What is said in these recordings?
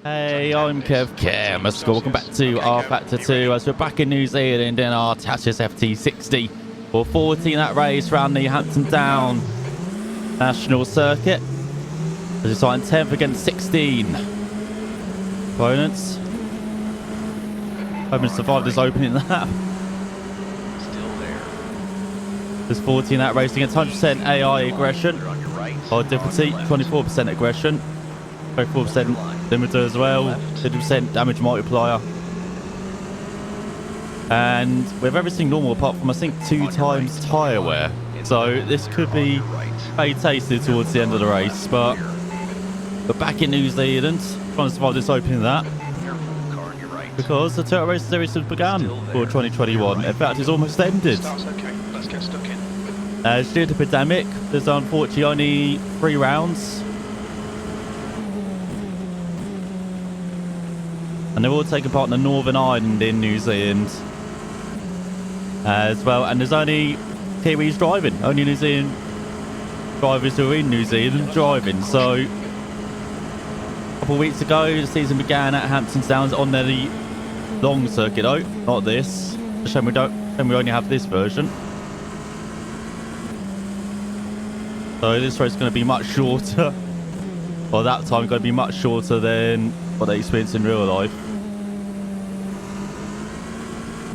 Hey, I'm Kev. Welcome back to rFactor 2 as we're back in New Zealand in our Tatuus FT-60 for 14 that race around the Hampton Downs National Circuit. As we start in 10th against 16 opponents. Hoping to survive this opening lap. Still there. There's 14 that race against 100% AI aggression or difficulty, 24% aggression, 34% limiter as well, 50% damage multiplier, and with everything normal apart from I think 2 times tyre wear. So this could be very tasty towards the end of the race, but we're back in New Zealand trying to survive this opening lap because the Turtle Race Series has begun for 2021. In fact, it's almost ended. Due to the pandemic, there's unfortunately only 3 rounds. And they're all taking part in the Northern Island in New Zealand as well. And there's only Kiwis driving. Only New Zealand drivers who are in New Zealand driving. So a couple of weeks ago, the season began at Hampton Downs on the long circuit though, not this. A shame we only have this version. So this race is going to be much shorter. Well, that time going to be much shorter than what they experienced in real life.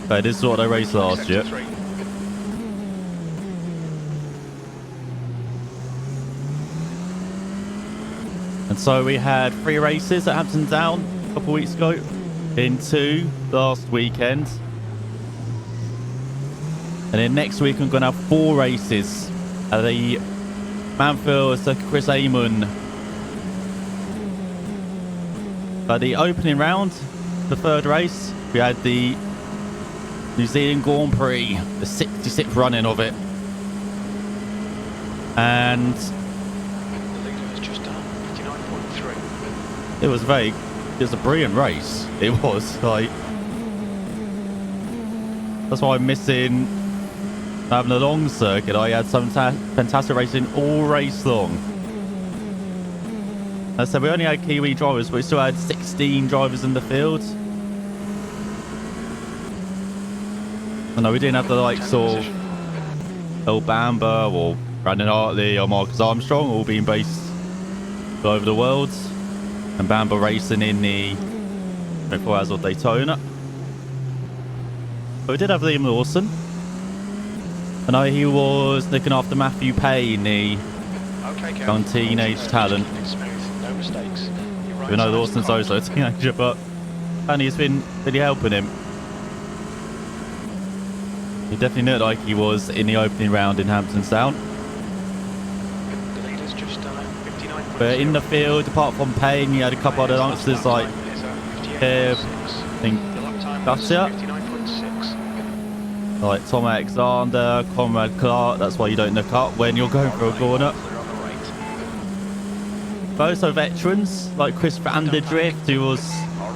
Okay, this is what they raced last year. And so we had 3 races at Hampton Downs a couple of weeks ago, in 2 last weekend. And then next week I'm going to have 4 races at the Manfield Circuit Chris Amon. But the opening round, the 3rd race, we had the New Zealand Grand Prix, the 66th running of it. And The leader has just done 59.3. it was a brilliant race. It was like, that's why I'm missing having a long circuit. I had some fantastic racing all race long. As I said, we only had Kiwi drivers, but we still had 16 drivers in the field. I know we didn't have the likes of El Bamba or Brandon Hartley or Marcus Armstrong all being based all over the world, and Bamba racing in the 24 Hours of Daytona. But we did have Liam Lawson. I know he was looking after Matthew Payne, the young teenage talent. No mistakes. Even though Lawson's also a teenager, but apparently he's been really helping him. He definitely looked like he was in the opening round in Hampton Downs. The leader's just done 59.0. But in the field, apart from Payne, you had a couple other youngsters like Kev, I think Gutsia, like Tom Alexander, Conrad Clark. That's why you don't look up when you're going for a corner. But also veterans like Chris van der Drift, who was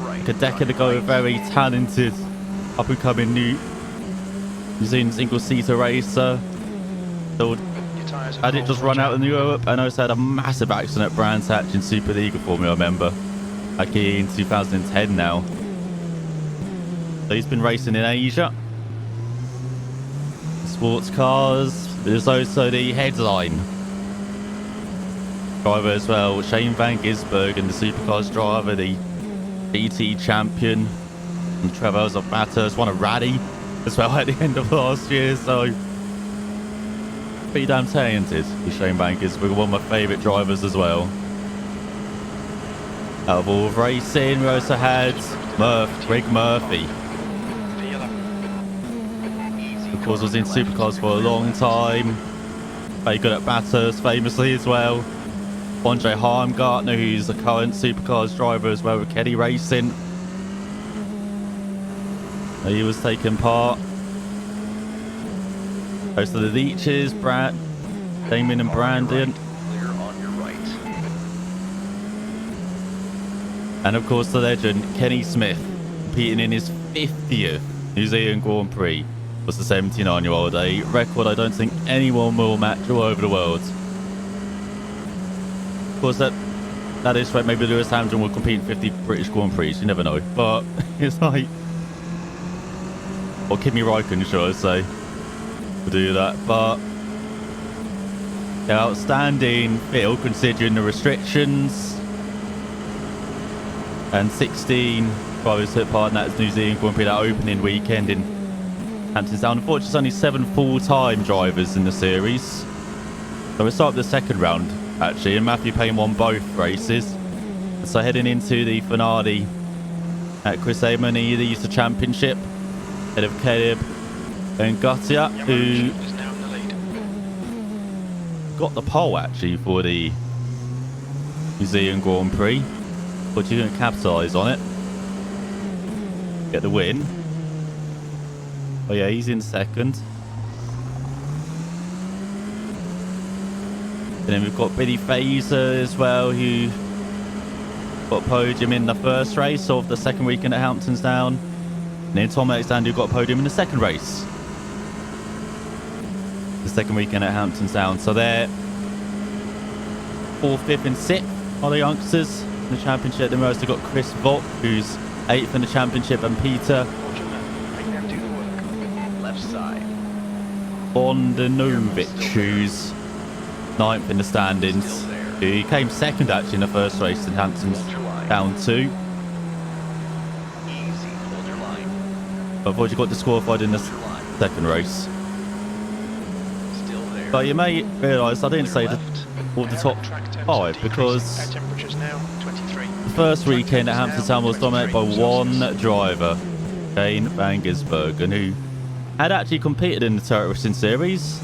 like a decade ago a very talented up-and-coming New Zealand single-seater racer. So I did just run out in Europe and also had a massive accident at Brands Hatch in Superliga for me, I remember, back in 2010 now. So he's been racing in Asia. Sports cars. There's also the headline driver as well, Shane van Gisbergen, the supercars driver, the GT champion, and Travels of Bathurst won a rally as well at the end of last year, so pretty damn talented. Shane van Gisbergen, one of my favourite drivers as well. Out of all of racing, we also had Greg Murphy. Of course, was in supercars for a long time. Very good at Bathurst, famously as well. Andre Heimgartner, who's the current supercars driver as well with Kelly Racing. He was taking part. Most of the Leeches, Damien and Brandon. Clear on your right. And of course the legend, Kenny Smith, competing in his 50th New Zealand Grand Prix, was the 79-year-old. A record I don't think anyone will match all over the world. Of course, that that is right. Maybe Lewis Hamilton will compete in 50 British Grand Prix. You never know. But it's like, or Kimi Räikkönen, should I say, will do that. But yeah, outstanding field considering the restrictions. And 16 drivers took part in that New Zealand Grand Prix, that opening weekend in Hampton Downs. Unfortunately, there's only 7 full-time drivers in the series. So we'll start with the second round, actually, and Matthew Payne won both races. So heading into the finale at Chris Amon, he leads the championship ahead of Caleb and Gatia, who got the pole, actually, for the New Zealand Grand Prix. But you're going to capitalise on it. Get the win. Oh yeah, he's in second. And then we've got Billy Fraser as well, who got podium in the first race of the second weekend at Hampton Downs. And then Tom Alexander, who got podium in the second race. The second weekend at Hampton Downs. So they're 4th, 5th and 6th are the youngsters in the championship. Then we've also got Chris Vogt, who's 8th in the championship, and Peter Bondanovic, who's 9th in the standings. He came second actually in the first race in Hampton Downs 2. But unfortunately got disqualified in the second race. But you may realise I didn't say all the top 5 because the first weekend at Hampton Downs was dominated by one driver, Shane van Gisbergen, who had actually competed in the Turret Racing Series.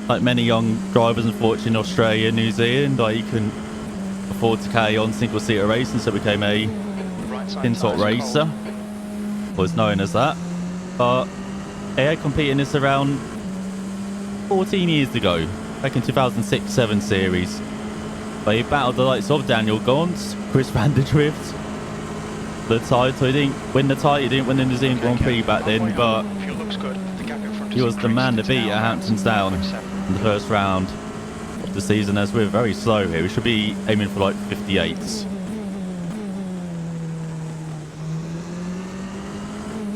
Like many young drivers, unfortunately, in Australia and New Zealand, like he couldn't afford to carry on single-seater racing, so became a tin-top racer, was known as that. But he had competed in this around 14 years ago, back in 2006-7 series. But he battled the likes of Daniel Gaunt, Chris van der Drift, the title. He didn't win the title, he didn't win the New Zealand Grand Prix back then, but he was the man to beat at Hampton Downs in the first round of the season, as we're very slow here. We should be aiming for like 58s.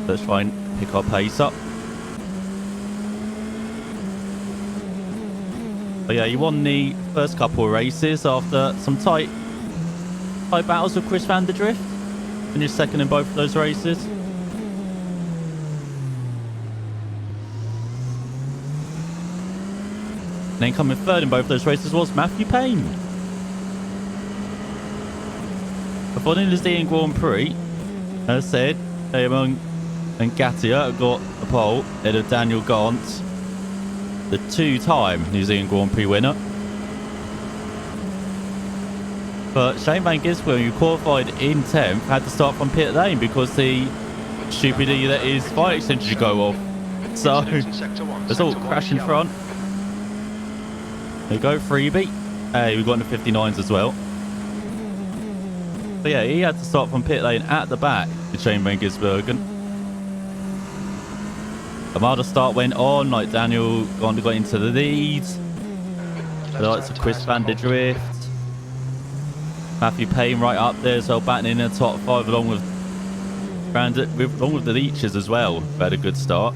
Let's try and pick our pace up. But yeah, he won the first couple of races after some tight battles with Chris van der Drift. Finished second in both of those races. And then coming third in both of those races was Matthew Payne. Before the New Zealand Grand Prix, as I said, Amon and Gatia got the pole ahead of Daniel Gaunt, the 2-time New Zealand Grand Prix winner. But Shane van Gisbergen, who qualified in 10th, had to start from pit lane because the stupidity that his fire extension should go off. So it's all crash in front. There you go, freebie. Hey, we've got into 59s as well. But yeah, he had to start from pit lane at the back to Shane van Gisbergen. The Armada start went on, like Daniel got into the lead. The likes of Chris van der Drift. Matthew Payne right up there as well, batting in the top 5 along with the Leeches as well. Had a good start.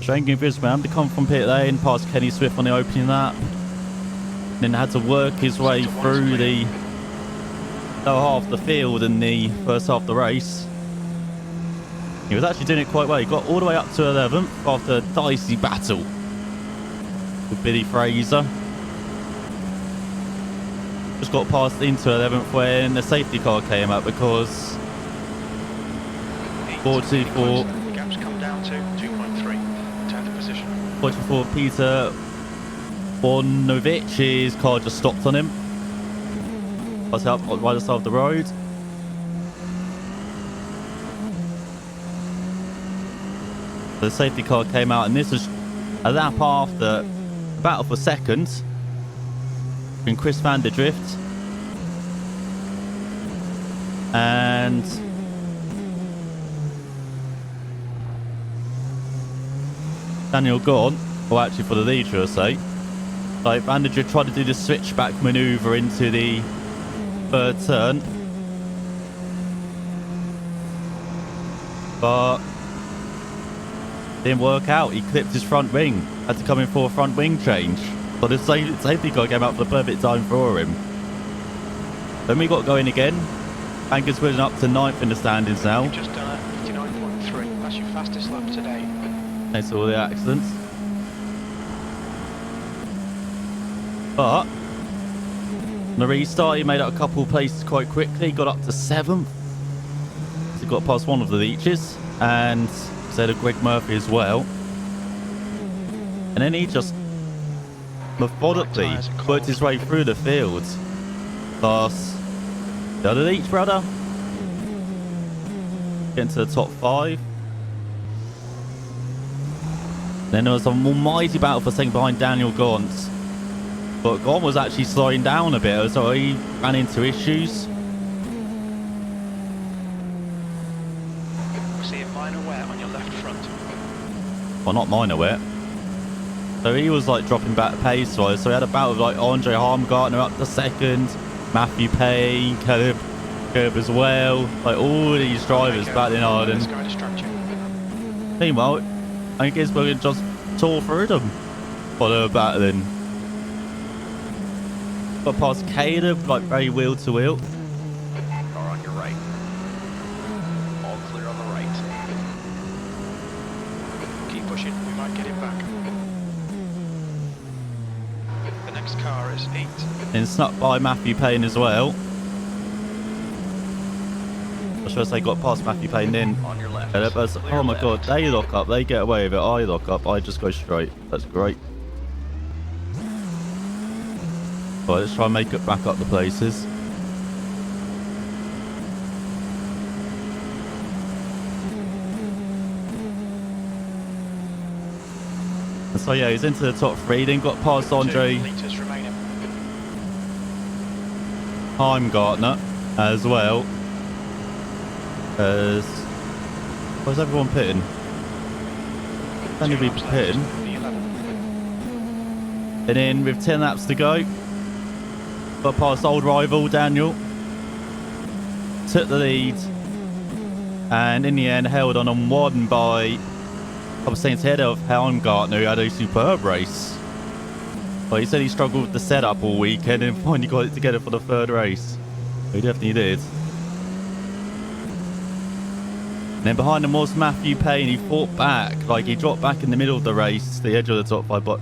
Shane van Gisbergen to come from pit lane past Kenny Swift on the opening lap. Then had to work his way through the lower half of the field in the first half of the race. He was actually doing it quite well. He got all the way up to 11th after a dicey battle with Billy Fraser. Just got passed into 11th when the safety car came up because 424 the gaps come down to 2.3. 10th position. 44 Peter Bonovic, his car just stopped on him. Was up on the right side of the road. The safety car came out, and this was a lap after the battle for second between Chris van der Drift and Daniel Gaunt, or actually for the lead, should I say. Like Van der Drift tried to do the switchback maneuver into the third turn, but didn't work out. He clipped his front wing, had to come in for a front wing change. But the safety car came out for the perfect time for him. Then we got going again. And Gisbergen up to 9th in the standings now. You've just done a 59.3. That's your fastest lap today. Thanks to all the accidents. But on the restart, he made up a couple of places quite quickly. He got up to 7th. He got past one of the leeches. And so did Greg Murphy as well. And then he just methodically worked his way through the field. Past the other leech brother. Getting to the top 5. Then there was a almighty battle for second behind Daniel Gaunt. But Gaunt was actually slowing down a bit, so he ran into issues. We see a minor wear on your left front. Well, not minor wet. So he was like dropping back pace-wise. So he had a battle with like Andre Harmgartner up to 2nd, Matthew Payne, Caleb as well. Like all these drivers battling hard. And meanwhile, I think Gisbergen just tore through them while they were battling. Got past Caleb, like very wheel to wheel. Car on your right. All clear on the right. Keep pushing, we might get it back. The next car is 8. And snuck by Matthew Payne as well. I should say got past Matthew Payne then. On your left. Oh my god, they lock up, they get away with it. I lock up, I just go straight. That's great. Right, let's try and make it back up the places. And so yeah, he's into the top 3, then got past Andre Heimgartner as well. Where's everyone pitting? Only be pitting. And then with 10 laps to go, got past old rival Daniel, took the lead, and in the end held on one by I was saying head of Heimgartner, who had a superb race. But he said he struggled with the setup all weekend and finally got it together for the 3rd race. He definitely did. And then behind him was Matthew Payne. He fought back, like he dropped back in the middle of the race, the edge of the top 5, but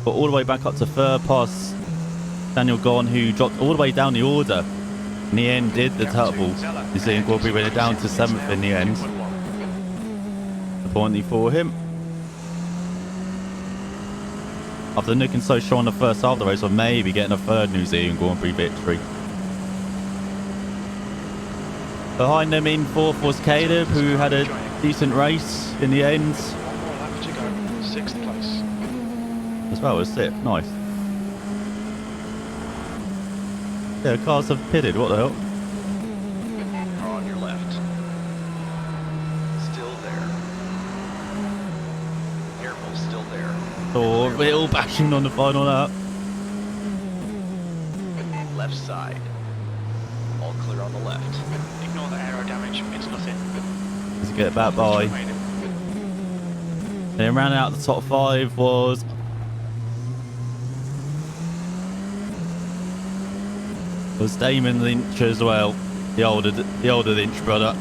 got all the way back up to 3rd past Daniel Gaunt, who dropped all the way down the order. In the end, did the Tatuus. The Zealand Grand Prix went down to 7th in the end. Appointedly for him. After looking so strong in the first half of the race, or maybe getting a 3rd New Zealand Grand Prix victory. Behind them in 4th was Caleb, who had a decent race in the end. 1 more lap to go. 6th place. As well as 6th. Nice. Yeah, cars have pitted. What the hell? Car on your left. Still there. Careful, still there. Oh, we're all bashing on the final lap. Left side. All clear on the left. Ignore the aero damage. It's nothing. Let's get back by. Then rounding out the top 5 was Damon Lynch as well, the older Lynch brother.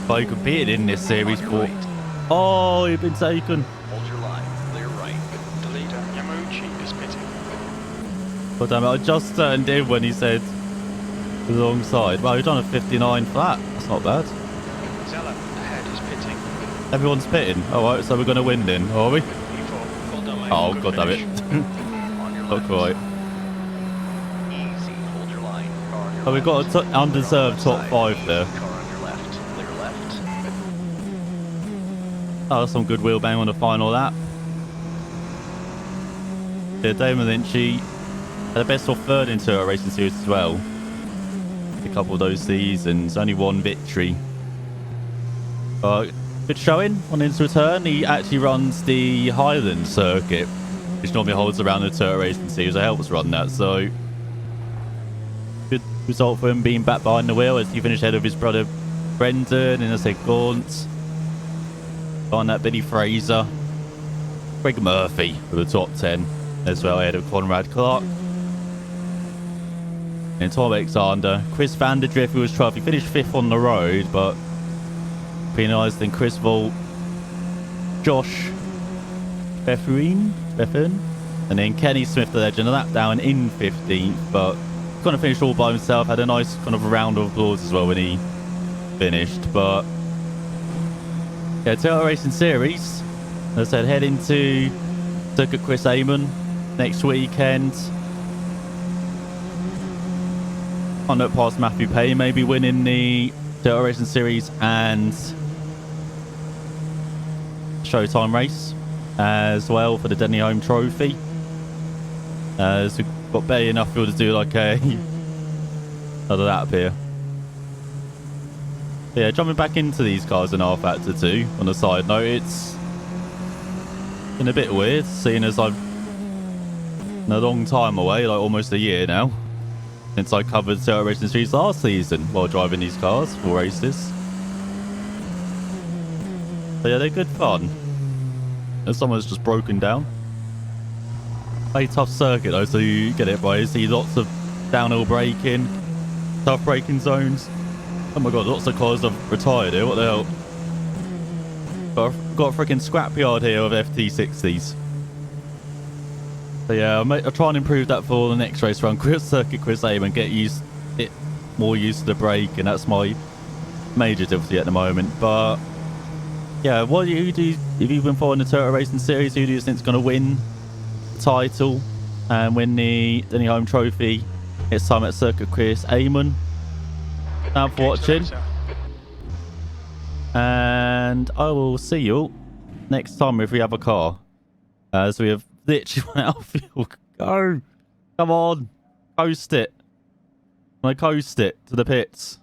But he competed in this series for. Oh, he'd been taken. Hold your line. Clear right. The leader, Yamuchi, is pitting. God damn it! I just turned in when he said the wrong side. Well, he's done a 59 flat. That's not bad. Zeller ahead is pitting. Everyone's pitting. All right, so we're going to win then, are we? P4. Well done, mate. Oh, Good god damn it! On your Not left. quite. Easy. Hold your line. Car on your Oh, we've got an undeserved top 5 there. Car on your left. Clear left. Oh, that's some good wheel bang on the final lap. Yeah, Damon Lynch, he had the best or 3rd in Tour Racing Series as well. A couple of those seasons, only 1 victory. Good showing on his return. He actually runs the Highland circuit, which which normally holds around the Turtle Racing Series. It helps run that, so good result for him being back behind the wheel as he finished ahead of his brother Brendan, and I said Gaunt on that Billy Fraser, Greg Murphy for the top 10 as well, ahead of Conrad Clark. And Tom Alexander, Chris van der Drift, who was 12th. He finished 5th on the road, but penalised in Chris Vault, Josh Bethune, and then Kenny Smith, the legend, a lap down in 15th, but kind of finished all by himself. Had a nice kind of round of applause as well when he finished. But yeah, Turtle Racing Series, as I said, head into Circuit Chris Amon next weekend. Can't look past Matthew Payne maybe winning the Turtle Racing Series and Showtime race as well for the Denny Home Trophy. So we've got barely enough fuel to do like a another lap here. Yeah, jumping back into these cars in rFactor 2, on a side note, it's been a bit weird seeing as I've been a long time away, like almost a year now, since I covered Turtle Racing Series last season while driving these cars for races. So yeah, they're good fun. And someone's just broken down. A tough circuit though, so you get it right. You see lots of downhill braking, tough braking zones. Oh my god, lots of cars have retired here. What the hell? Got a freaking scrapyard here of FT-60s. So yeah, I'll try and improve that for the next race run. Circuit Chris Aim and get more used to the brake, and that's my major difficulty at the moment. But yeah, who do you, if you've been following the Turtle Racing Series, who do you think is going to win the title and win the Denny Home Trophy? It's time at Circuit Chris Amon. Thanks for watching, and I will see you next time if we have a car. As we have literally run out of fuel. Go! Come on! Coast it! I coast it to the pits.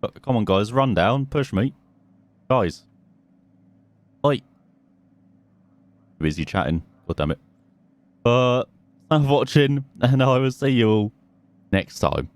But come on, guys, run down, push me. Guys. Oi. Busy chatting. God damn it. But thanks for watching, and I will see you all next time.